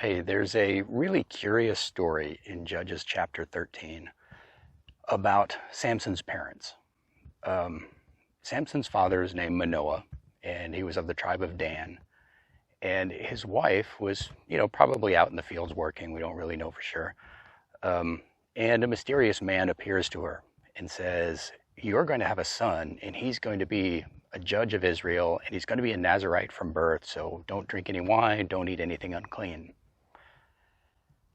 Hey, there's a really curious story in Judges chapter 13 about Samson's parents. Um, Samson's father is named Manoah, and he was of the tribe of Dan. And his wife was, probably out in the fields working. We don't really know for sure. Um, and a mysterious man appears to her and says, "You're going to have a son, and he's going to be a judge of Israel, and he's going to be a Nazirite from birth, so don't drink any wine, don't eat anything unclean."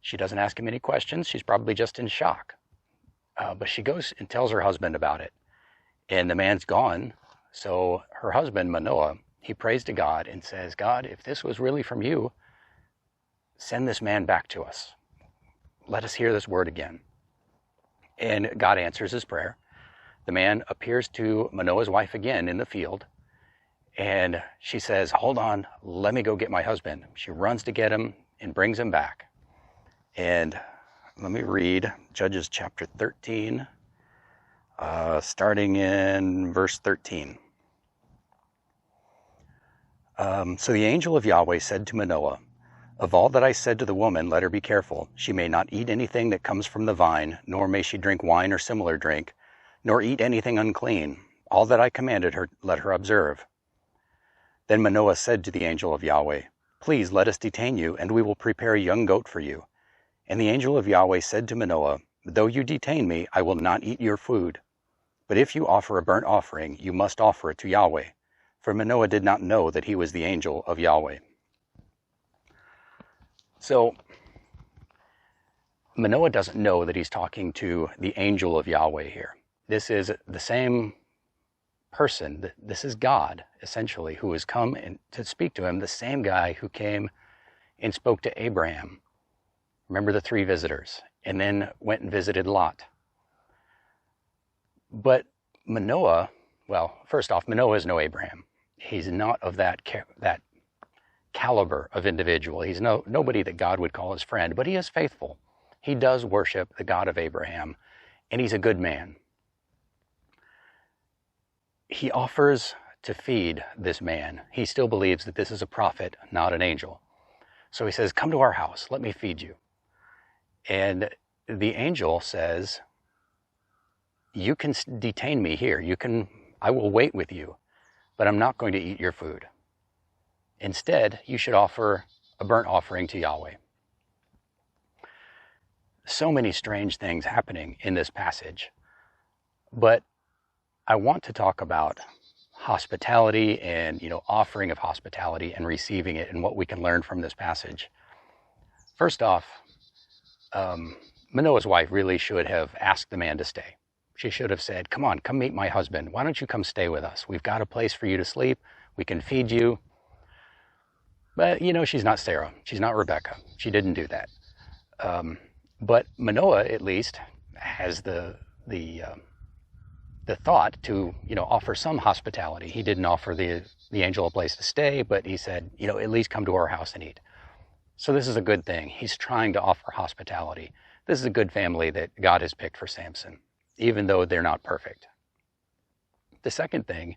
She doesn't ask him any questions. She's probably just in shock. But she goes and tells her husband about it. And the man's gone. So her husband, Manoah, he prays to God and says, "God, if this was really from you, send this man back to us. Let us hear this word again." And God answers his prayer. The man appears to Manoah's wife again in the field. And she says, "Hold on, let me go get my husband." She runs to get him and brings him back. And let me read Judges chapter 13, starting in verse 13. So the angel of Yahweh said to Manoah, "Of all that I said to the woman, let her be careful. She may not eat anything that comes from the vine, nor may she drink wine or similar drink, nor eat anything unclean. All that I commanded her, let her observe." Then Manoah said to the angel of Yahweh, "Please let us detain you, and we will prepare a young goat for you." And the angel of Yahweh said to Manoah, "Though you detain me, I will not eat your food. But if you offer a burnt offering, you must offer it to Yahweh." For Manoah did not know that he was the angel of Yahweh. So Manoah doesn't know that he's talking to the angel of Yahweh here. This is the same person. This is God, essentially, who has come to speak to him, the same guy who came and spoke to Abraham. Remember the 3 visitors, and then went and visited Lot. But Manoah, well, first off, Manoah is no Abraham. He's not of that caliber of individual. He's nobody that God would call his friend, but he is faithful. He does worship the God of Abraham, and he's a good man. He offers to feed this man. He still believes that this is a prophet, not an angel. So he says, "Come to our house, let me feed you." And the angel says, "You can detain me here. I will wait with you, but I'm not going to eat your food. Instead, you should offer a burnt offering to Yahweh." So many strange things happening in this passage. But I want to talk about hospitality and, offering of hospitality and receiving it and what we can learn from this passage. First off, Manoah's wife really should have asked the man to stay. She should have said, "Come on, come meet my husband. Why don't you come stay with us? We've got a place for you to sleep. We can feed you." But, she's not Sarah. She's not Rebecca. She didn't do that. But Manoah, at least, has the thought to, offer some hospitality. He didn't offer the angel a place to stay, but he said, "At least come to our house and eat." So this is a good thing. He's trying to offer hospitality. This is a good family that God has picked for Samson, even though they're not perfect. The second thing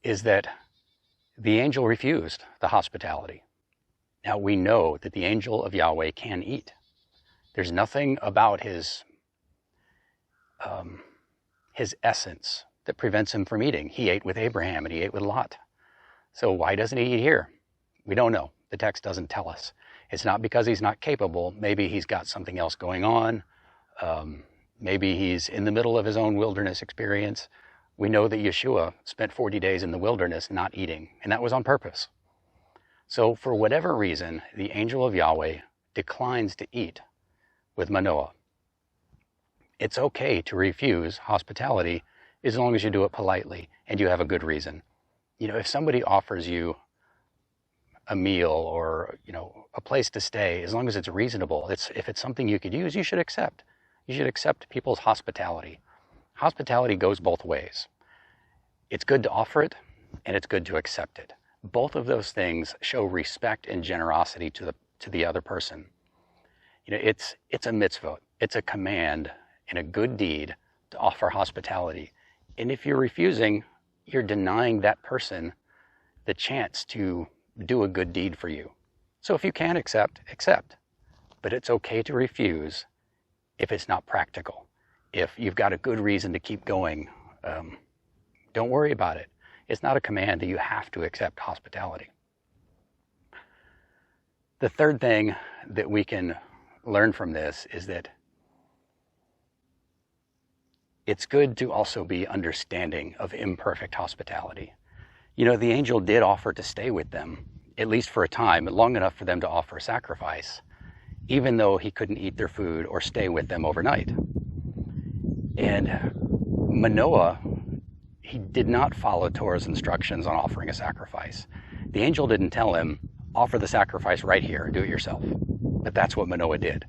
is that the angel refused the hospitality. Now we know that the angel of Yahweh can eat. There's nothing about his essence that prevents him from eating. He ate with Abraham and he ate with Lot. So why doesn't he eat here? We don't know. The text doesn't tell us. It's not because he's not capable. Maybe he's got something else going on. Maybe he's in the middle of his own wilderness experience. We know that Yeshua spent 40 days in the wilderness not eating, and that was on purpose. So for whatever reason, the angel of Yahweh declines to eat with Manoah. It's okay to refuse hospitality as long as you do it politely and you have a good reason. If somebody offers you a meal or, a place to stay, as long as it's reasonable, if it's something you could use, you should accept. You should accept people's hospitality. Hospitality goes both ways. It's good to offer it, and it's good to accept it. Both of those things show respect and generosity to the other person. It's a mitzvah. It's a command and a good deed to offer hospitality. And if you're refusing, you're denying that person the chance to do a good deed for you. So if you can accept, accept. But it's okay to refuse if it's not practical. If you've got a good reason to keep going, don't worry about it. It's not a command that you have to accept hospitality. The third thing that we can learn from this is that it's good to also be understanding of imperfect hospitality. You know, the angel did offer to stay with them, at least for a time, long enough for them to offer sacrifice, even though he couldn't eat their food or stay with them overnight. And Manoah, he did not follow Torah's instructions on offering a sacrifice. The angel didn't tell him, offer the sacrifice right here, do it yourself. But that's what Manoah did.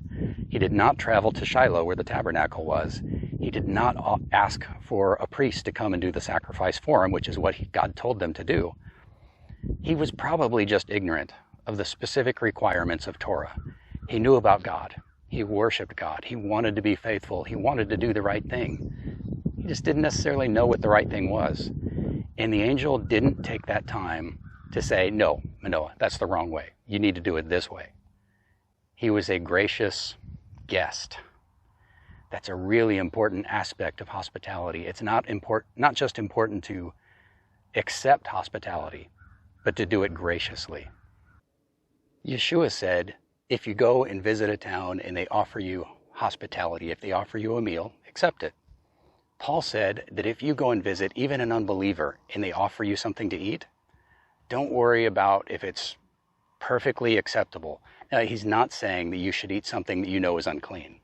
He did not travel to Shiloh where the tabernacle was. He did not ask for a priest to come and do the sacrifice for him, which is what God told them to do. He was probably just ignorant of the specific requirements of Torah. He knew about God. He worshiped God. He wanted to be faithful. He wanted to do the right thing. He just didn't necessarily know what the right thing was. And the angel didn't take that time to say, no, Manoah, that's the wrong way. You need to do it this way. He was a gracious guest. That's a really important aspect of hospitality. It's not just important to accept hospitality, but to do it graciously. Yeshua said, if you go and visit a town and they offer you hospitality, if they offer you a meal, accept it. Paul said that if you go and visit even an unbeliever and they offer you something to eat, don't worry about if it's perfectly acceptable. Now, he's not saying that you should eat something that you know is unclean.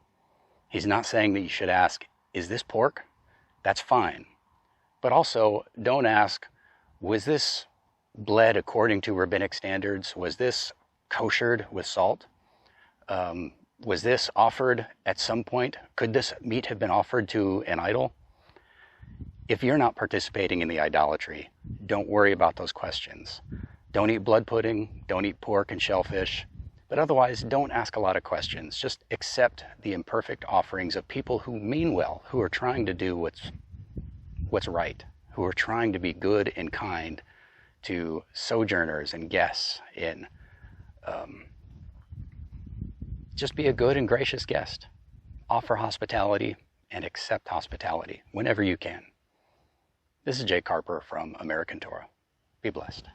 He's not saying that you should ask, is this pork? That's fine. But also, don't ask, was this bled according to rabbinic standards? Was this koshered with salt? Was this offered at some point? Could this meat have been offered to an idol? If you're not participating in the idolatry, don't worry about those questions. Don't eat blood pudding, don't eat pork and shellfish, but otherwise don't ask a lot of questions. Just accept the imperfect offerings of people who mean well, who are trying to do what's right, who are trying to be good and kind to sojourners and guests in. Just be a good and gracious guest. Offer hospitality and accept hospitality whenever you can. This is Jake Harper from American Torah. Be blessed.